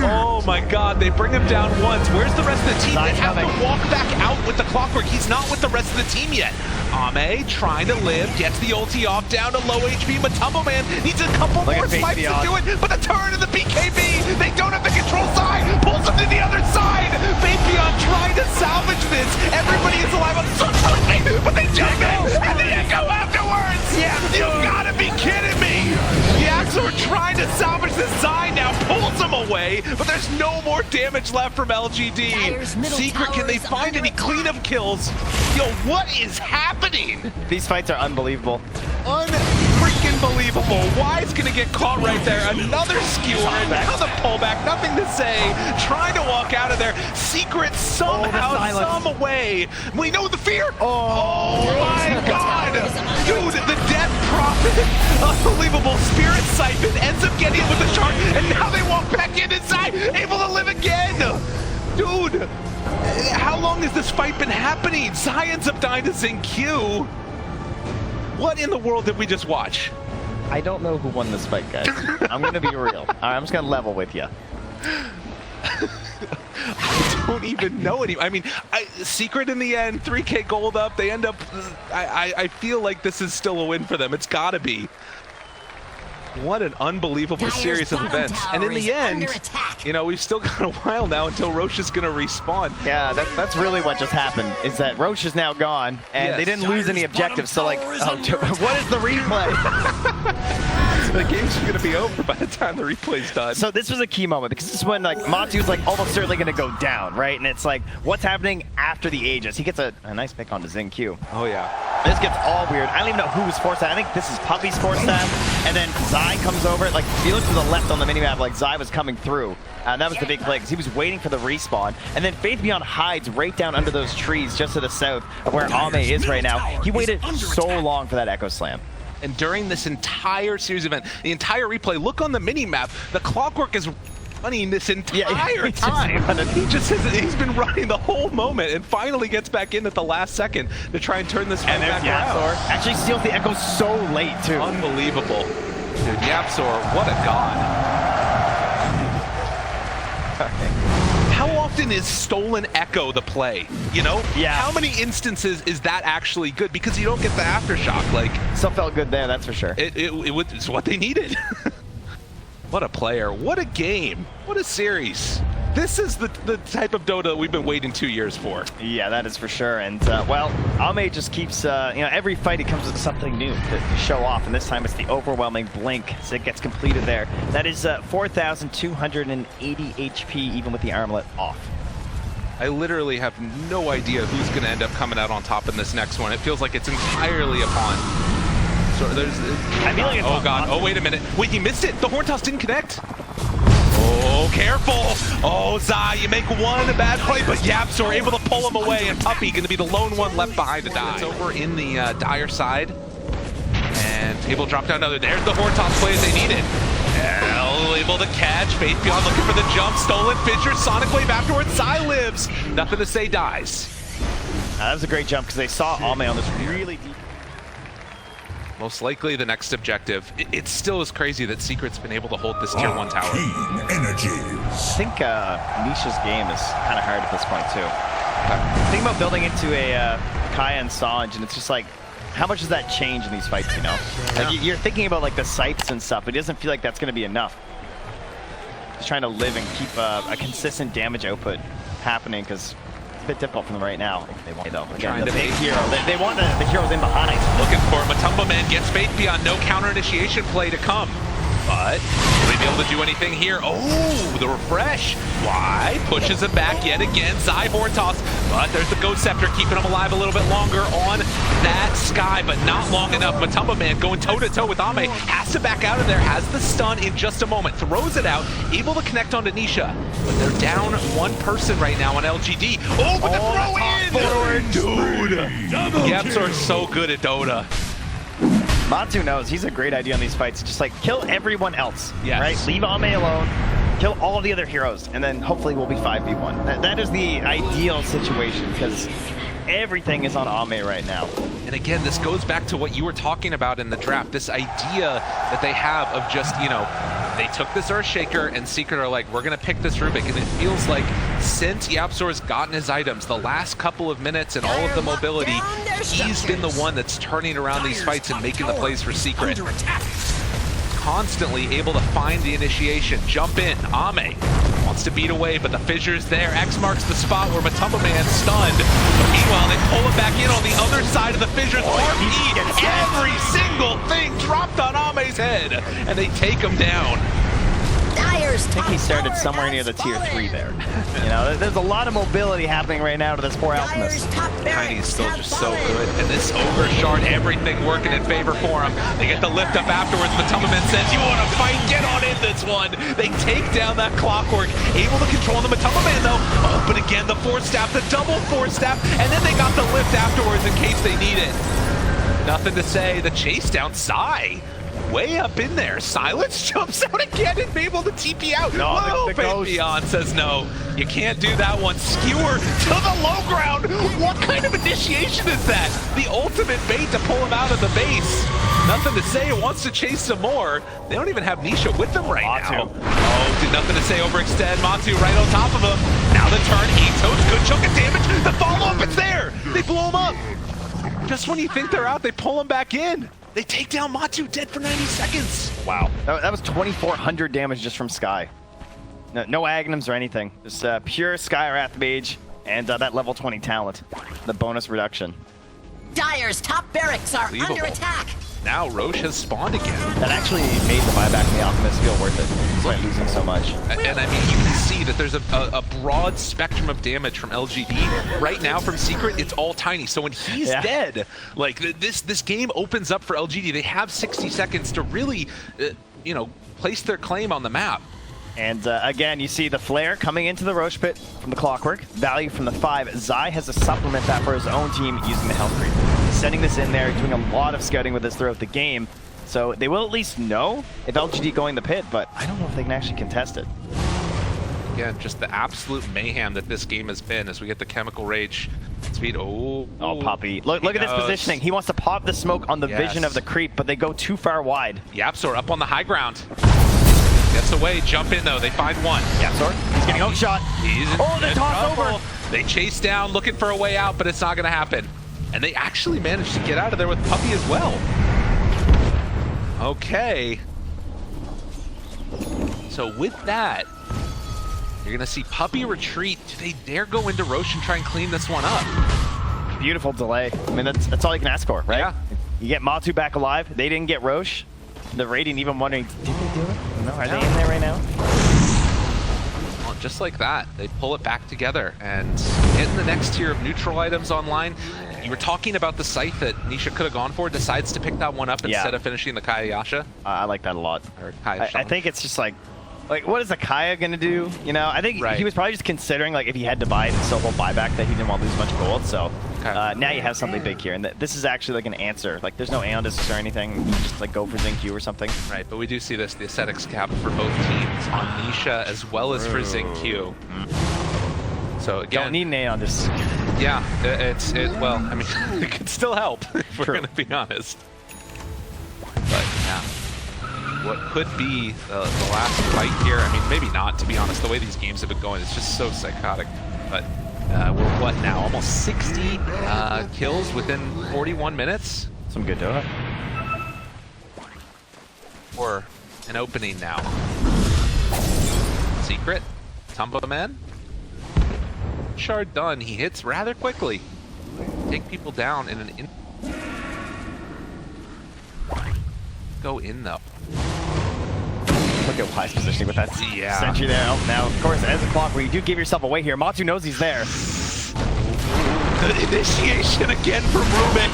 Oh my god, they bring him down once. Where's the rest of the team? They have to walk back out with the clockwork. He's not with the rest of the team yet. Ame trying to live, gets the ulti off, down to low HP. Matumba Man needs a couple more swipes to do it, but the turn and the BKB, they don't have the control side, pulls him to the other side. Faithion trying to salvage this. Everybody is alive on so quickly, but they jump in, and the echo afterwards. Yeah, you gotta be kidding me. The Axel are trying to salvage this. Zai now pulls him away, but there's no more damage left from LGD. Secret, can they find any cleanup kills? Yo, what is happening? These fights are unbelievable. Unfreaking believable. Wide's gonna get caught right there. Another skewer, another pullback, nothing to say. Trying to walk out of there. Secret somehow, some way. We know the fear. Oh my god. Dude, the Death Prophet. Unbelievable. Spirit Siphon ends up getting it with the shark, and now they walk back in inside, able to live again. Dude, how long has this fight been happening? Zai ends up dying to Zinq. What in the world did we just watch? I don't know who won this fight, guys. I'm gonna be real. All right, I'm just gonna level with you. I don't even know any. I mean, Secret in the end, 3K gold up. They end up. I feel like this is still a win for them. It's gotta be. What an unbelievable Dire's series of bottom events. tower And in the is end, under attack. you know, we've still got a while now until Roche is going to respawn. Yeah, that's really what just happened, is that Roche is now gone, and Yes. they didn't lose any objectives, so like, what is the replay? The game's going to be over by the time the replay's done. So this was a key moment, because this is when like Matu's like almost certainly going to go down, right? And it's like, what's happening after the Aegis? He gets a nice pick onto Zing Q. Oh, yeah. This gets all weird. I don't even know who was forced that. I think this is Puppey's forced that. And then Zai comes over. Like, if you look to the left on the minimap, like Zai was coming through. And that was the big play, because he was waiting for the respawn. And then Faith Beyond hides right down under those trees just to the south of where Ame is right now. He waited so long for that Echo Slam. And during this entire series event, the entire replay, look on the mini-map, the clockwork is running this entire time. He's been running the whole moment and finally gets back in at the last second to try and turn this fight back around. Actually steals the Echo so late, too. Unbelievable. Dude, Yapzor, what a god. How often is stolen Echo the play? You know? Yeah. How many instances is that actually good? Because you don't get the aftershock. Like, Still felt good there, that's for sure. it's what they needed. What a player. What a game. What a series. This is the type of Dota we've been waiting 2 years for. Yeah, that is for sure. And, well, Ame just keeps, you know, every fight he comes with something new to show off. And this time it's the overwhelming blink. So it gets completed there. That is 4,280 HP, even with the armlet off. I literally have no idea who's going to end up coming out on top in this next one. It feels like it's entirely upon... So there's... I feel like it's oh, God. Oh, wait a minute. Wait, he missed it. The Horn Toss didn't connect. Oh, careful. Oh, Zai, you make one bad play, but Yapzor able to pull him away, and Puppey going to be the lone one left behind to die. It's over in the Dire side, and able to drop down another. There's the Horn Toss play they needed. Able to catch. Faith Beyond looking for the jump. Stolen Fissure. Sonic Wave afterwards. Zai lives. Nothing to say, dies. That was a great jump, because they saw Ame on this really deep... Most likely the next objective. It still is crazy that Secret's been able to hold this tier 1 tower. I think Nisha's game is kind of hard at this point, too. Think about building into a Kaya and Sanj, and it's just like, how much does that change in these fights, you know? Like, you're thinking about like the scythes and stuff, but it doesn't feel like that's going to be enough. Just trying to live and keep a consistent damage output happening, because it's a bit difficult for them right now. They want, though. Again, the big hero. They want the heroes in behind. Looking for Matumba Man, gets Faith Beyond, no counter initiation play to come. But will they be able to do anything here? Oh, the refresh. Why? Pushes it back yet again. Zai Horn Toss, but there's the Ghost Scepter keeping him alive a little bit longer on that Sky, but not long enough. Matumba Man going toe-to-toe with Ame. Has to back out of there, has the stun in just a moment. Throws it out, able to connect onto Nisha. But they're down one person right now on LGD. Oh, but the throw in! Dude! Yapzor is so good at Dota. Matu knows he's a great idea on these fights. Just like kill everyone else, yes. Right? Leave Ame alone, kill all the other heroes, and then hopefully we'll be 5v1. That is the ideal situation, because everything is on Ame right now. And again, this goes back to what you were talking about in the draft, this idea that they have of just, you know, they took this Earthshaker and Secret are like, we're going to pick this Rubik. And it feels like since Yapzor's gotten his items, the last couple of minutes and all of the mobility, he's been the one that's turning around these fights and making the plays for Secret. Constantly able to find the initiation, jump in. Ame wants to beat away, but the fissure's there. X marks the spot where Matumba Man's stunned. But meanwhile, they pull him back in on the other side of the fissures. RP, every single thing dropped on Ame's head, and they take him down. I think he started somewhere near the tier 3 there. You know, there's a lot of mobility happening right now to this poor Alchemist. Tiny's still just so good. And this Ogre shard, everything working in favor for him. They get the lift up afterwards. Matumba Man says, you want to fight? Get on in this one. They take down that clockwork. Able to control the Matumba Man though. Oh, but again, the force staff, the double force staff. And then they got the lift afterwards in case they need it. Nothing to say. The chase down Zai. Way up in there. Silence jumps out again and be able to TP out. No, Whoa, Faith Beyond says no. You can't do that one. Skewer to the low ground. What kind of initiation is that? The ultimate bait to pull him out of the base. Nothing to say. It wants to chase some more. They don't even have Nisha with them right now. Oh, did nothing to say. Overextend. Matu right on top of him. Now the turn. Ito's good chunk of damage. The follow-up is there. They blow him up. Just when you think they're out, they pull him back in. They take down Matu dead for 90 seconds. Wow. That was 2,400 damage just from Sky. No Agnums or anything. Just pure Sky Wrath Mage and that level 20 talent. The bonus reduction. Dire's top barracks are under attack. Now Roche has spawned again. That actually made the buyback in the Alchemist feel worth it, despite losing so much. And I mean, you can see that there's a broad spectrum of damage from LGD. Right now from Secret, it's all tiny. So when he's dead, like this game opens up for LGD. They have 60 seconds to really, you know, place their claim on the map. And again, you see the Flare coming into the Roche Pit from the Clockwork. Value from the 5. Zai has to supplement that for his own team using the Health Creep. Sending this in there, doing a lot of scouting with this throughout the game. So they will at least know if LGD going the pit, but I don't know if they can actually contest it. Again, just the absolute mayhem that this game has been as we get the Chemical Rage speed. Oh, Puppey. Look at this positioning. He wants to pop the smoke on the vision of the creep, but they go too far wide. Yapsor up on the high ground. Gets away, jump in though, they find one. Yapsor, he's getting outshot. The toss over. They chase down, looking for a way out, but it's not gonna happen. And they actually managed to get out of there with Puppey as well. Okay. So with that, you're gonna see Puppey retreat. Do they dare go into Roche and try and clean this one up? Beautiful delay. I mean, that's all you can ask for, right? Yeah. You get Matu back alive. They didn't get Roche. The Radiant even wondering, did they do it? No, are they in there right now? Well, just like that, they pull it back together and getting the next tier of neutral items online. You were talking about the scythe that Nisha could have gone for, decides to pick that one up instead of finishing the Kaya Yasha. I like that a lot. Or Kaya I think it's just like what is the Kaya gonna do? You know, I think he was probably just considering like if he had to buy it and still hold buyback that he didn't want to lose much gold. So now you have something big here, and this is actually like an answer. Like there's no Aeon Discs or anything. You just like go for Xingqiu or something. Right, but we do see the ascetics cap for both teams on Nisha as well as for Xingqiu. So again, don't need an Aeon Disc. Yeah, well, I mean, it could still help if we're gonna be honest. But yeah. What could be the last fight here? I mean, maybe not, to be honest. The way these games have been going, it's just so psychotic. But we're what now? Almost 60 kills within 41 minutes? Some good Dota. Or an opening now. Secret. Tumbo Man. Shard done. He hits rather quickly. Take people down in an go in though. Look at Wise positioning with that sentry there. Oh, now, of course, as a clock where you do give yourself away here. Matu knows he's there. The initiation again from Rubik.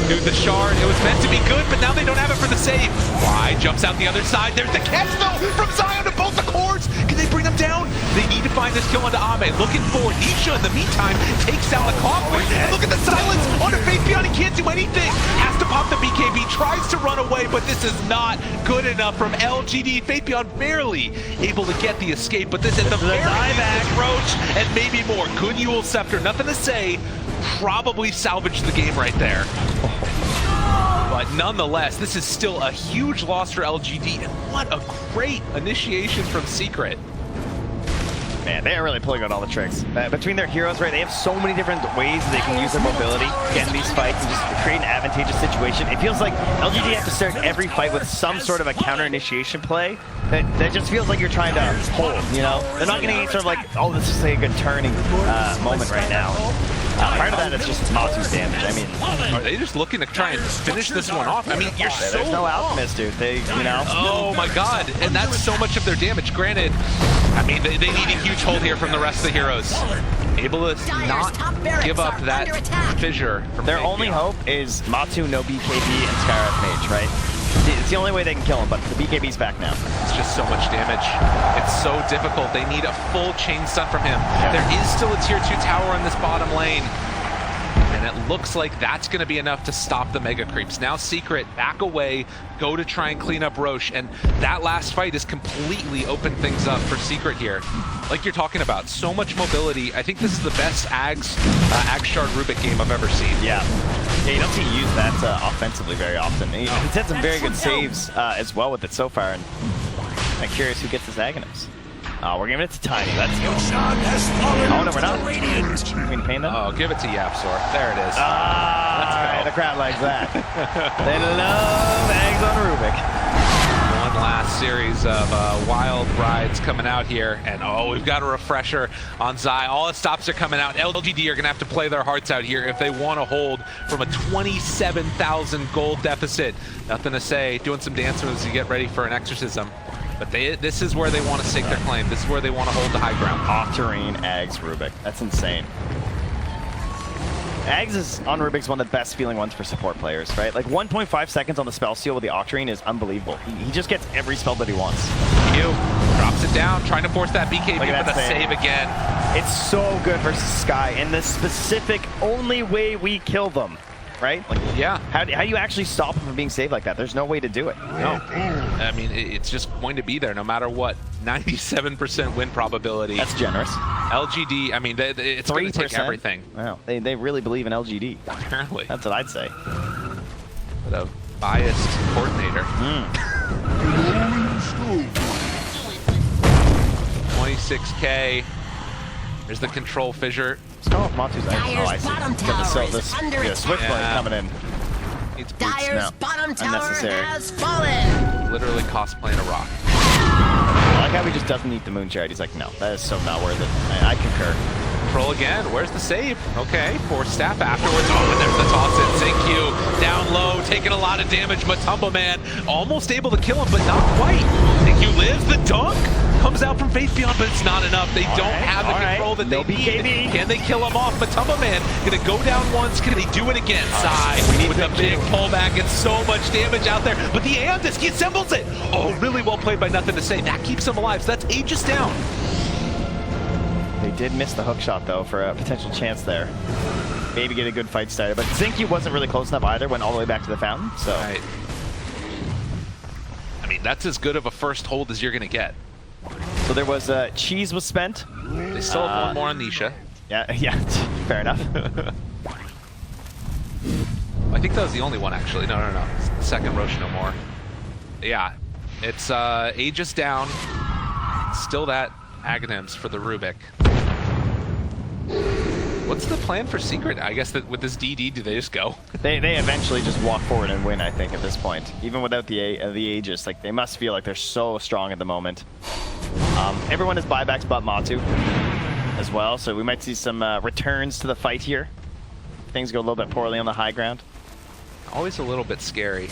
Dude, the shard, it was meant to be good, but now they don't have it for the save. Why? Jumps out the other side. There's the catch though from Zion to both the cores. Can they bring them down? They need to find this kill onto Ame. Looking for Nisha in the meantime. Takes down the Clockwork. And look at the silence on a Faithion. He can't do anything. Has to pop the BKB. Tries to run away, but this is not good enough from LGD. Faithion barely able to get the escape, but this is the very back Roach and maybe more. Good Yule Scepter. Nothing to say. Probably salvaged the game right there. But nonetheless, this is still a huge loss for LGD, and what a great initiation from Secret. Man, they are really pulling out all the tricks. Between their heroes, right, they have so many different ways they can use their mobility, get in these fights, and just create an advantageous situation. It feels like LGD have to start every fight with some sort of a counter initiation play that just feels like you're trying to hold, you know? They're not getting any sort of like, oh, this is like a good turning moment right now. Part of that is just Matu's damage. I mean, are they just looking to try and finish this one off? I mean, you're so... There's no Alchemist, dude. They, you know... Oh my god, and that's so much of their damage. Granted, I mean, they need a huge hold here from the rest of the heroes. Able to not give up that fissure. Their only hope is Matu, no BKB, and Skywrath Mage, right? It's the only way they can kill him, but the BKB's back now. It's just so much damage. It's so difficult. They need a full chain stun from him. There is still a tier 2 tower in this bottom lane. And it looks like that's going to be enough to stop the mega creeps. Now Secret back away, go to try and clean up Roche, and that last fight has completely opened things up for Secret here. Like you're talking about, so much mobility. I think this is the best Ags Shard Rubik game I've ever seen. Yeah, you don't see use that offensively very often. He's had some very good saves as well with it so far, and I'm curious who gets his Aghanims. Oh, we're giving it to Tiny. Let's go. Oh, no, we're not. Can we paint them? Oh, give it to Yapsor. There it is. Ah, the crowd likes that. They love eggs on Rubik. one last series of wild rides coming out here. And oh, we've got a refresher on Zai. All the stops are coming out. LGD are going to have to play their hearts out here if they want to hold from a 27,000 gold deficit. Nothing to say. Doing some dance moves to get ready for an exorcism. But this is where they want to stake their claim. This is where they want to hold the high ground. Octarine, Ags, Rubik. That's insane. Ags is on Rubik's one of the best feeling ones for support players, right? Like 1.5 seconds on the spell steal with the Octarine is unbelievable. He just gets every spell that he wants. Drops it down, trying to force that BKB for the save again. It's so good versus Sky in the specific only way we kill them, right? Like, yeah. How do you actually stop him from being saved like that? There's no way to do it. No. I mean, it's just going to be there no matter what. 97% win probability. That's generous. LGD, I mean, it's going to take everything. Wow, they really believe in LGD. Apparently. That's what I'd say. But a biased coordinator. 26K. There's the control fissure. Let's go off Matu's item. Oh, I see. Bottom Got tower the is under attack. Switchblade coming in. It's Dyer's No, bottom tower unnecessary. has fallen. literally cosplaying a rock. I like how he just doesn't eat the moon chariot. He's like, no, that is so not worth it. I concur. Control again. Where's the save? Okay, for staff afterwards. Oh, and there's the toss in. Zinq down low, taking a lot of damage. Matumba Man almost able to kill him, but not quite. Zinq lives. The dunk comes out from Faith Beyond, but it's not enough. They don't have the control that they need. Can they kill him off? Matumba Man gonna go down once. Can he do it again? Sai with a big pullback. It's so much damage out there, but the Aeon Disc, he assembles it. Oh, really well played by Nothing to Say. That keeps him alive, so that's Aegis down. They did miss the hook shot, though, for a potential chance there. Maybe get a good fight started. But Zinq wasn't really close enough either, went all the way back to the fountain, so... Right. I mean, that's as good of a first hold as you're going to get. So there was... cheese was spent. They still have one more on Nisha. Yeah, fair enough. I think that was the only one, actually. No. It's the second Roche no more. Yeah, it's Aegis down. Still that Aghanims for the Rubik. What's the plan for Secret? I guess that with this DD, do they just go? They eventually just walk forward and win, I think, at this point. Even without the Aegis, like they must feel like they're so strong at the moment. Everyone has buybacks but Matu as well, so we might see some returns to the fight here. Things go a little bit poorly on the high ground. Always a little bit scary.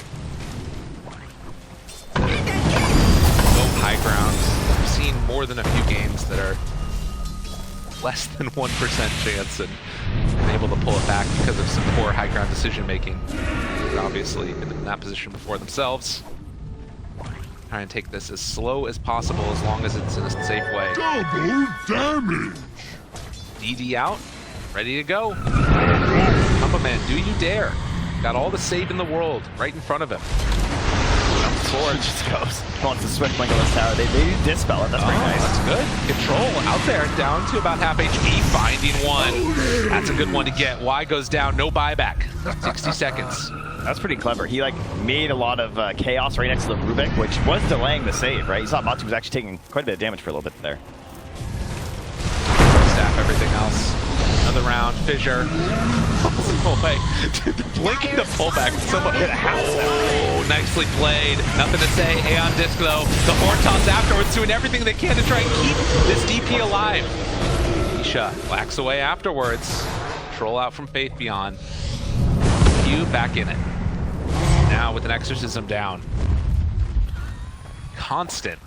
No high ground. I've seen more than a few games that are less than 1% chance and been able to pull it back because of some poor high ground decision making. They're obviously been in that position before themselves. Try and take this as slow as possible as long as it's in a safe way. Double damage! DD out, ready to go. Puppey Man, do you dare? Got all the save in the world right in front of him. Jumps forward. He just goes. Wants to swift link on this tower. They do dispel it. That's pretty nice. That's good. Control out there, down to about half HP, finding one. That's a good one to get. Y goes down, no buyback. 60 seconds. That's pretty clever. He like made a lot of chaos right next to the Rubik, which was delaying the save, right? You saw Matu was actually taking quite a bit of damage for a little bit there. Staff everything else. Another round, fissure. Oh, wait. Blinking the pullback. Someone hit a house. Oh, nicely played. Nothing to say. Aeon Disc, though. The horn toss afterwards, doing everything they can to try and keep this DP alive. Nisha whacks away afterwards. Troll out from Faith Beyond. Q back in it. Now with an exorcism down. Constant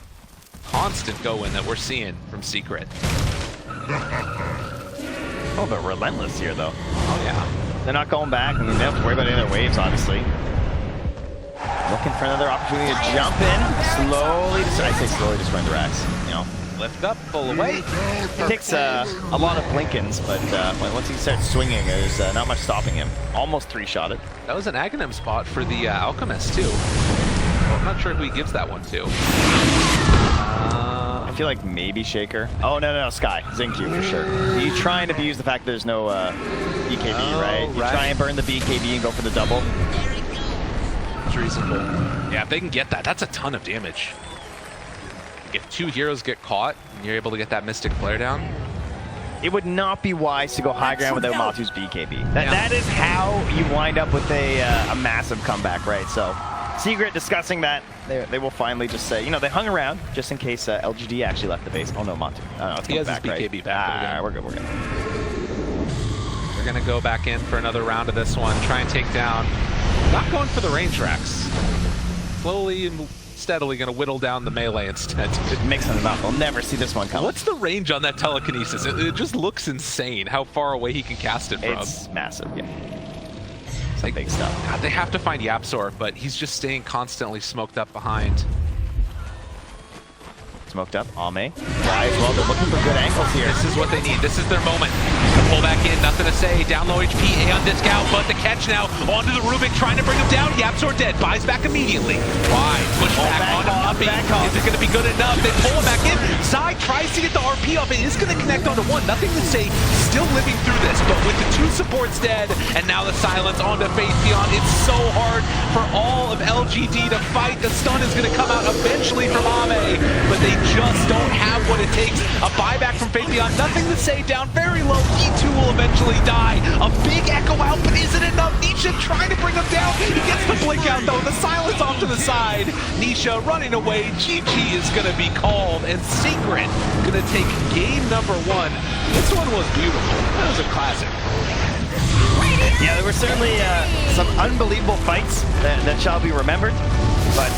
go-in that we're seeing from Secret. Oh, but relentless here, though. Oh, yeah. They're not going back. I mean, they don't have to worry about any other waves, obviously. Looking for another opportunity to jump in. Slowly, I say slowly destroying the racks. You know, Lift up, pull away. it takes a lot of blinkins, but once he starts swinging, there's not much stopping him. Almost three-shotted. That was an Aghanim spot for the Alchemist, too. Well, I'm not sure who he gives that one to. I feel like maybe Shaker. Oh, no, Sky. Zinq for sure. You trying to abuse the fact there's no BKB, right? You try and burn the BKB and go for the double. It's reasonable. Yeah, if they can get that, that's a ton of damage. If two heroes get caught, and you're able to get that Mystic Flare down. It would not be wise to go high ground without Matu's BKB. That is how you wind up with a massive comeback, right? So, Secret discussing that They will finally just say, you know, they hung around just in case LGD actually left the base. Oh no, Montu. Oh, no, it's He has back, his BKB right? back. We're good. We're gonna go back in for another round of this one. Try and take down. Not going for the range racks. Slowly and steadily gonna whittle down the melee instead. Mixing them up. We'll never see this one coming. What's the range on that telekinesis? It just looks insane how far away he can cast it from. It's massive, yeah. It's like big stuff. God, they have to find Yapzor, but he's just staying constantly smoked up behind. Smoked up, Ame. Guys, well, they're looking for good angles here. This is what they need. This is their moment. To pull back in, nothing to say. Down low HP, A on disc out, but the catch now onto the Rubik, trying to bring him down. Yapzor dead, buys back immediately. Why? Push back onto Puppey. Is it going to be good enough? They pull him back in. Zai tries to get the RP off. It is going to connect onto one. Nothing to say. Still living through this, but with the two supports dead, and now the silence onto Faithion. It's so hard for all of LGD to fight. The stun is going to come out eventually from Ame, but they just don't have what it takes. A buyback from Faithion, nothing to say, down very low. E2 will eventually die. A big echo out, but is it enough? Nisha trying to bring him down. He gets the blink out though. The silence off to the side. Nisha running away. GG is going to be called, and Secret going to take game number 1. This one was beautiful. That was a classic. Yeah, there were certainly some unbelievable fights that shall be remembered, but